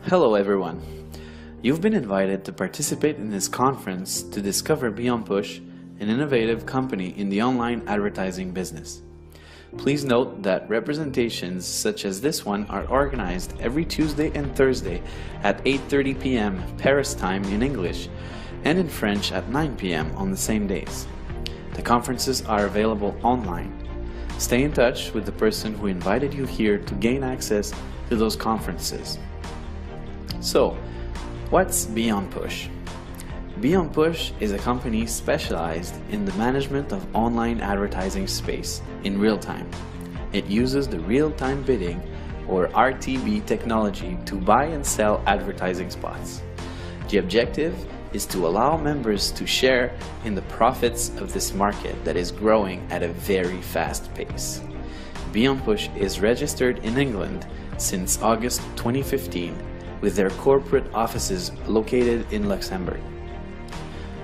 Hello everyone. You've been invited to participate in this conference to discover BeonPush, an innovative company in the online advertising business. Please note that representations such as this one are organized every Tuesday and Thursday at 8:30 p.m. Paris time in English and in French at 9 p.m. on the same days. The conferences are available online. Stay in touch with the person who invited you here to gain access to those conferences. So, what's BeonPush? BeonPush is a company specialized in the management of online advertising space in real time. It uses the real-time bidding or RTB technology to buy and sell advertising spots. The objective is to allow members to share in the profits of this market that is growing at a very fast pace. BeonPush is registered in England since August 2015 with their corporate offices located in Luxembourg.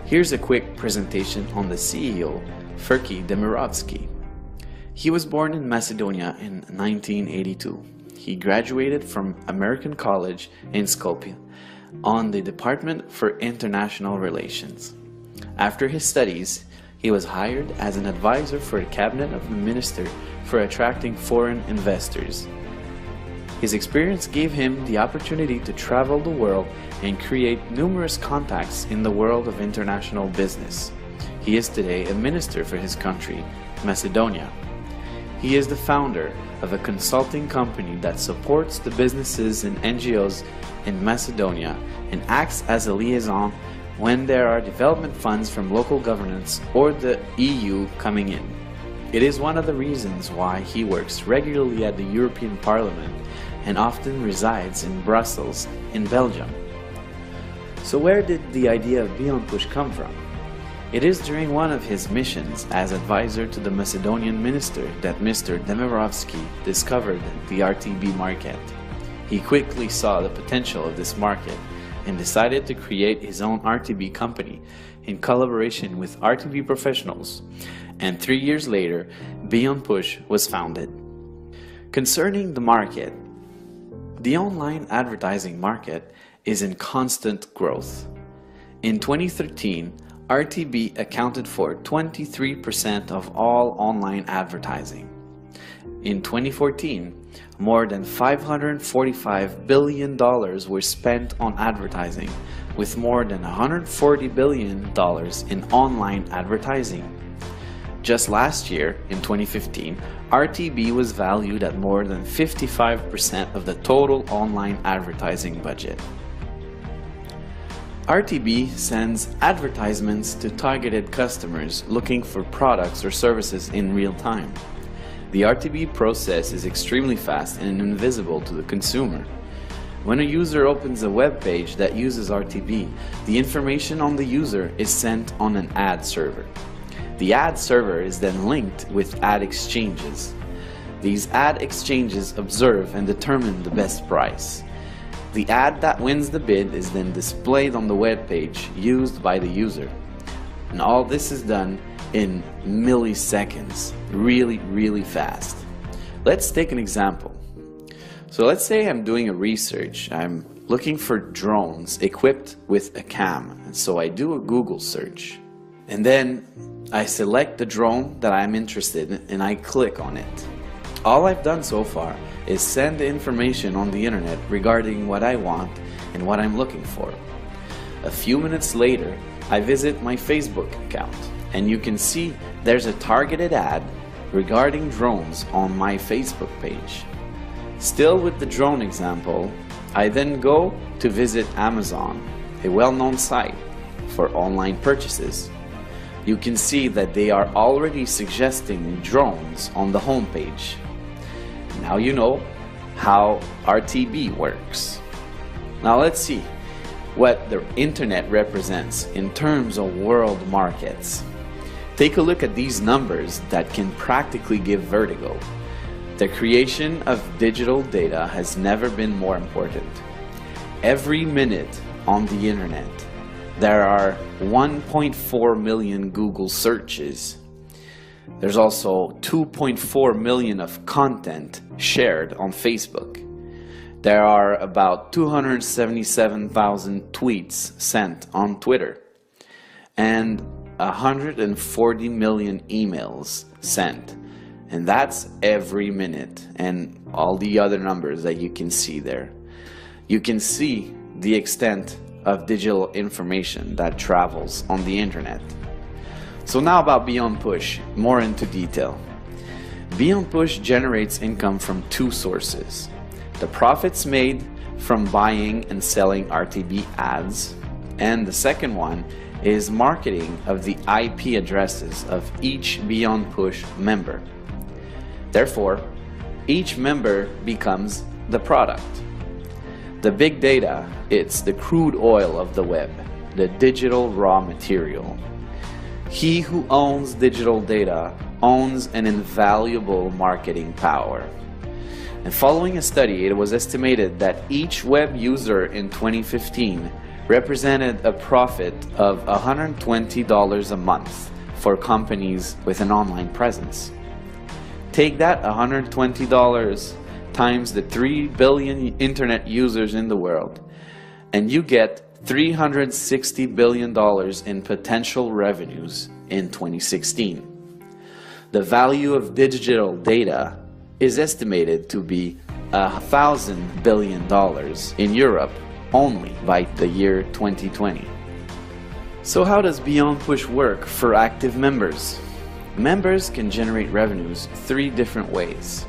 Here's a quick presentation on the CEO, Ferki Demirovski. He was born in Macedonia in 1982. He graduated from American College in Skopje on the Department for International Relations. After his studies, he was hired as an advisor for the cabinet of the minister for attracting foreign investors. His experience gave him the opportunity to travel the world and create numerous contacts in the world of international business. He is today a minister for his country, Macedonia. He is the founder of a consulting company that supports the businesses and NGOs in Macedonia and acts as a liaison when there are development funds from local governments or the EU coming in. It is one of the reasons why he works regularly at the European Parliament and often resides in Brussels, in Belgium. So where did the idea of BeonPush come from? It is during one of his missions as advisor to the Macedonian minister that Mr. Demirovski discovered the RTB market. He quickly saw the potential of this market and decided to create his own RTB company in collaboration with RTB professionals, and 3 years later, BeonPush was founded. Concerning the market, the online advertising market is in constant growth. In 2013, RTB accounted for 23% of all online advertising. In 2014, more than $545 billion were spent on advertising, with more than $140 billion in online advertising. Just last year, in 2015, RTB was valued at more than 55% of the total online advertising budget. RTB sends advertisements to targeted customers looking for products or services in real time. The RTB process is extremely fast and invisible to the consumer. When a user opens a web page that uses RTB, the information on the user is sent on an ad server. The ad server is then linked with ad exchanges. These ad exchanges observe and determine the best price. The ad that wins the bid is then displayed on the web page used by the user. And all this is done in milliseconds, really fast. Let's take an example. So let's say I'm doing a research. I'm looking for drones equipped with a cam. And so I do a Google search. And then I select the drone that I'm interested in and I click on it. All I've done so far is send the information on the internet regarding what I want and what I'm looking for. A few minutes later, I visit my Facebook account and you can see there's a targeted ad regarding drones on my Facebook page. Still with the drone example, I then go to visit Amazon, a well-known site for online purchases. You can see that they are already suggesting drones on the home page. Now you know how RTB works. Now let's see what the internet represents in terms of world markets. Take a look at these numbers that can practically give vertigo. The creation of digital data has never been more important. Every minute on the internet, there are 1.4 million Google searches. There's also 2.4 million of content shared on Facebook. There are about 277,000 tweets sent on Twitter and 140 million emails sent. And that's every minute, and all the other numbers that you can see there. You can see the extent of digital information that travels on the internet. So now about BeonPush, more into detail. BeonPush generates income from two sources: the profits made from buying and selling RTB ads, and the second one is marketing of the IP addresses of each BeonPush member. Therefore, each member becomes the product. The big data, it's the crude oil of the web, the digital raw material. He who owns digital data owns an invaluable marketing power. And following a study, it was estimated that each web user in 2015 represented a profit of $120 a month for companies with an online presence. Take that $120 times the 3 billion internet users in the world, and you get $360 billion in potential revenues in 2016. The value of digital data is estimated to be $1,000 billion in Europe only by the year 2020. So how does BeonPush work for active members? Members can generate revenues 3 different ways.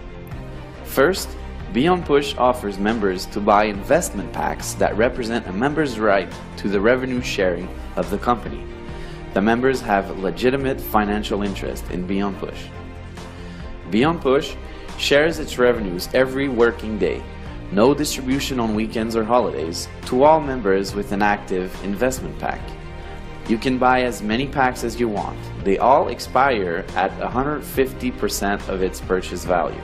First, BeonPush offers members to buy investment packs that represent a member's right to the revenue sharing of the company. The members have legitimate financial interest in BeonPush. BeonPush shares its revenues every working day, no distribution on weekends or holidays, to all members with an active investment pack. You can buy as many packs as you want. They all expire at 150% of its purchase value.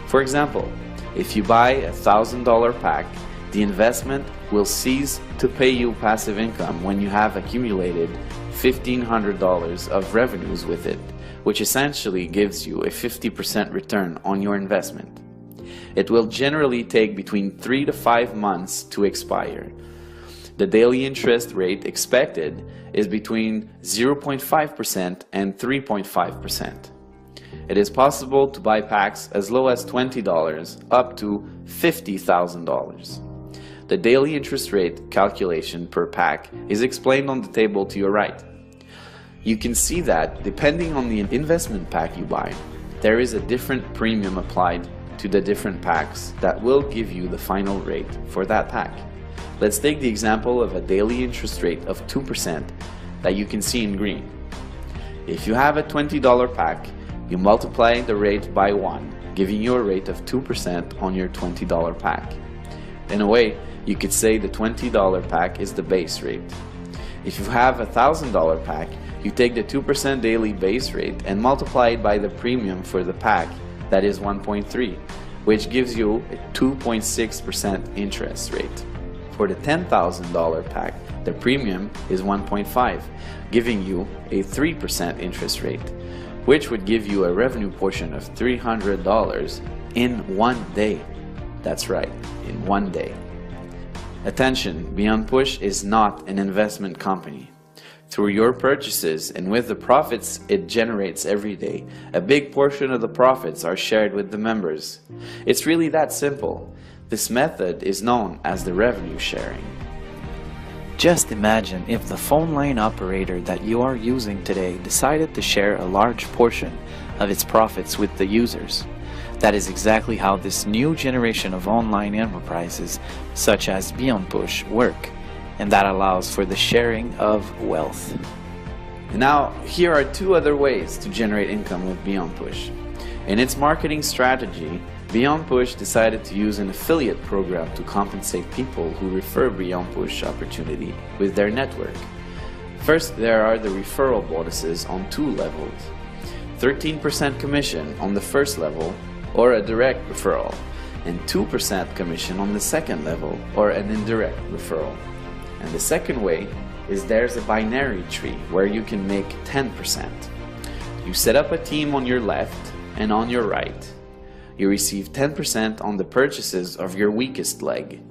For example, if you buy a $1,000 pack, the investment will cease to pay you passive income when you have accumulated $1,500 of revenues with it, which essentially gives you a 50% return on your investment. It will generally take between 3 to 5 months to expire. The daily interest rate expected is between 0.5% and 3.5%. It is possible to buy packs as low as $20 up to $50,000. The daily interest rate calculation per pack is explained on the table to your right. You can see that depending on the investment pack you buy, there is a different premium applied to the different packs that will give you the final rate for that pack. Let's take the example of a daily interest rate of 2% that you can see in green. If you have a $20 pack, you multiply the rate by 1, giving you a rate of 2% on your $20 pack. In a way, you could say the $20 pack is the base rate. If you have a $1,000 pack, you take the 2% daily base rate and multiply it by the premium for the pack, that is 1.3, which gives you a 2.6% interest rate. For the $10,000 pack, the premium is 1.5, giving you a 3% interest rate, which would give you a revenue portion of $300 in 1 day. That's right, in 1 day. Attention, BeonPush is not an investment company. Through your purchases and with the profits it generates every day, a big portion of the profits are shared with the members. It's really that simple. This method is known as the revenue sharing. Just imagine if the phone line operator that you are using today decided to share a large portion of its profits with the users. That is exactly how this new generation of online enterprises, such as BeonPush, work, and that allows for the sharing of wealth. Now, here are 2 other ways to generate income with BeonPush. In its marketing strategy, BeonPush decided to use an affiliate program to compensate people who refer BeonPush opportunity with their network. First, there are the referral bonuses on 2 levels. 13% commission on the first level, or a direct referral, and 2% commission on the second level, or an indirect referral. And the second way is there's a binary tree where you can make 10%. You set up a team on your left and on your right. You receive 10% on the purchases of your weakest leg.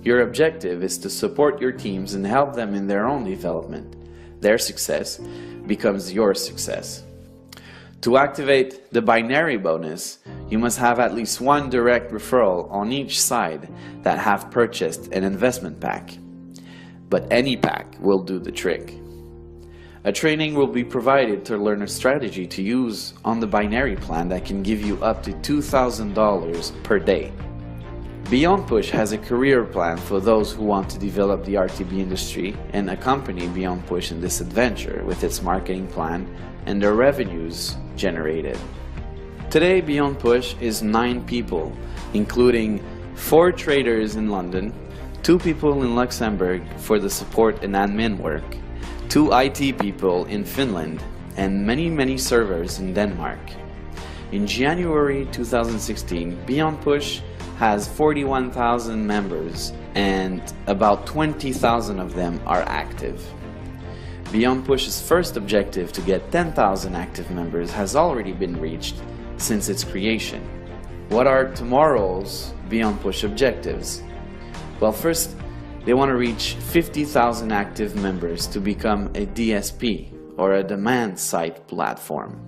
Your objective is to support your teams and help them in their own development. Their success becomes your success. To activate the binary bonus, you must have at least one direct referral on each side that have purchased an investment pack. But any pack will do the trick. A training will be provided to learn a strategy to use on the binary plan that can give you up to $2,000 per day. BeonPush has a career plan for those who want to develop the RTB industry and accompany BeonPush in this adventure with its marketing plan and the revenues generated. Today, BeonPush is 9 people, including 4 traders in London, 2 people in Luxembourg for the support and admin work, 2 IT people in Finland, and many servers in Denmark. In January 2016, BeonPush has 41,000 members and about 20,000 of them are active. BeonPush's first objective to get 10,000 active members has already been reached since its creation. What are tomorrow's BeonPush objectives? Well, first, they want to reach 50,000 active members to become a DSP, or a demand side platform.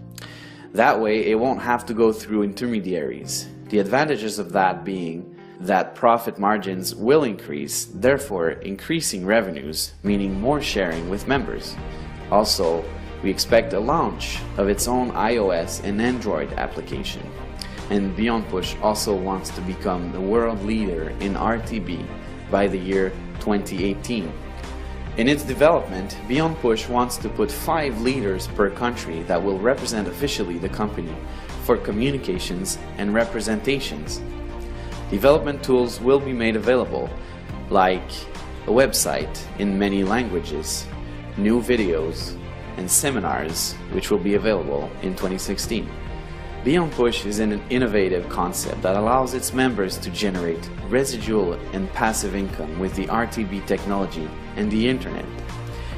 That way, it won't have to go through intermediaries. The advantages of that being that profit margins will increase, therefore increasing revenues, meaning more sharing with members. Also, we expect a launch of its own iOS and Android application. And BeonPush also wants to become the world leader in RTB by the year 2018. In its development, BeonPush wants to put 5 leaders per country that will represent officially the company for communications and representations. Development tools will be made available, like a website in many languages, new videos, and seminars, which will be available in 2016. BeonPush is an innovative concept that allows its members to generate residual and passive income with the RTB technology and the internet.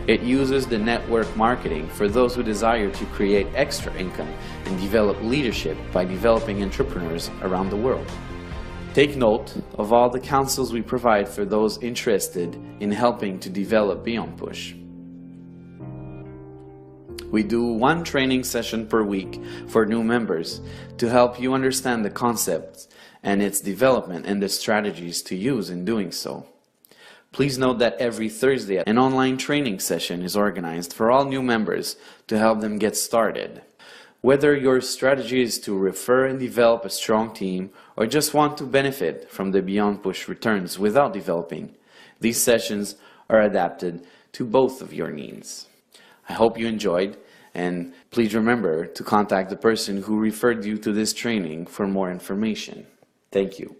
It uses the network marketing for those who desire to create extra income and develop leadership by developing entrepreneurs around the world. Take note of all the counsels we provide for those interested in helping to develop BeonPush. We do 1 training session per week for new members to help you understand the concepts and its development and the strategies to use in doing so. Please note that every Thursday an online training session is organized for all new members to help them get started. Whether your strategy is to refer and develop a strong team or just want to benefit from the BeonPush returns without developing, these sessions are adapted to both of your needs. I hope you enjoyed, and please remember to contact the person who referred you to this training for more information. Thank you.